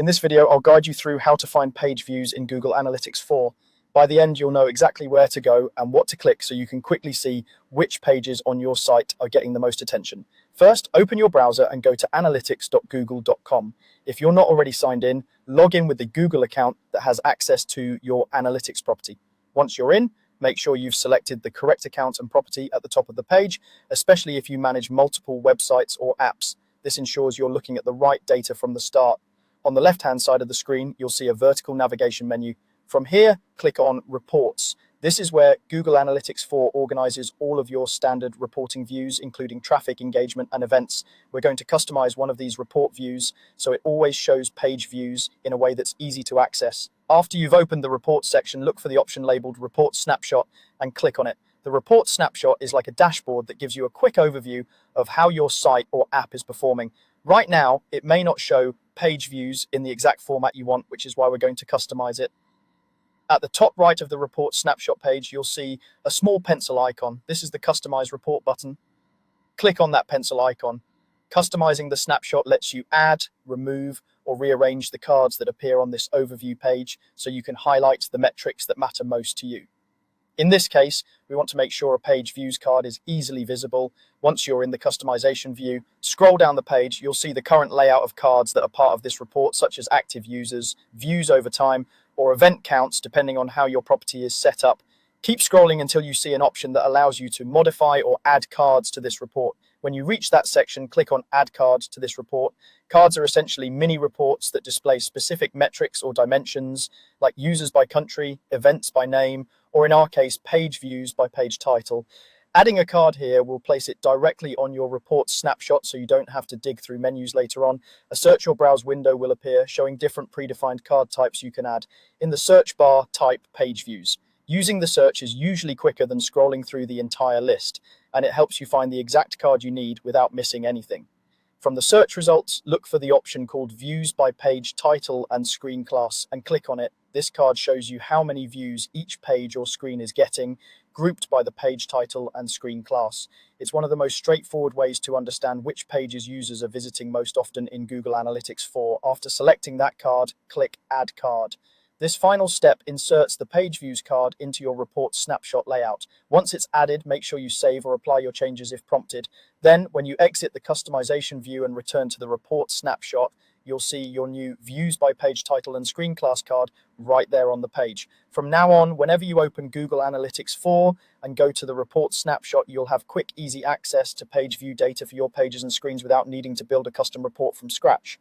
In this video, I'll guide you through how to find page views in Google Analytics 4. By the end, you'll know exactly where to go and what to click so you can quickly see which pages on your site are getting the most attention. First, open your browser and go to analytics.google.com. If you're not already signed in, log in with the Google account that has access to your analytics property. Once you're in, make sure you've selected the correct account and property at the top of the page, especially if you manage multiple websites or apps. This ensures you're looking at the right data from the start. On the left-hand side of the screen, you'll see a vertical navigation menu. From here, click on Reports. This is where Google Analytics 4 organizes all of your standard reporting views, including traffic, engagement, and events. We're going to customize one of these report views so it always shows page views in a way that's easy to access. After you've opened the Reports section, look for the option labeled Report Snapshot and click on it. The Report Snapshot is like a dashboard that gives you a quick overview of how your site or app is performing. Right now, it may not show page views in the exact format you want, which is why we're going to customize it. At the top right of the Report Snapshot page, you'll see a small pencil icon. This is the Customize Report button. Click on that pencil icon. Customizing the snapshot lets you add, remove, or rearrange the cards that appear on this overview page so you can highlight the metrics that matter most to you. In this case, we want to make sure a page views card is easily visible. Once you're in the customization view, scroll down the page, you'll see the current layout of cards that are part of this report, such as active users, views over time, or event counts, depending on how your property is set up. Keep scrolling until you see an option that allows you to modify or add cards to this report. When you reach that section, click on Add Cards to this report. Cards are essentially mini reports that display specific metrics or dimensions, like users by country, events by name, or in our case, page views by page title. Adding a card here will place it directly on your report snapshot so you don't have to dig through menus later on. A search or browse window will appear showing different predefined card types you can add. In the search bar, type page views. Using the search is usually quicker than scrolling through the entire list, and it helps you find the exact card you need without missing anything. From the search results, look for the option called Views by Page Title and Screen Class and click on it. This card shows you how many views each page or screen is getting, grouped by the page title and screen class. It's one of the most straightforward ways to understand which pages users are visiting most often in Google Analytics 4. After selecting that card, click Add Card. This final step inserts the page views card into your report snapshot layout. Once it's added, make sure you save or apply your changes if prompted. Then, when you exit the customization view and return to the report snapshot, you'll see your new Views by Page Title and Screen Class card right there on the page. From now on, whenever you open Google Analytics 4 and go to the report snapshot, you'll have quick, easy access to page view data for your pages and screens without needing to build a custom report from scratch.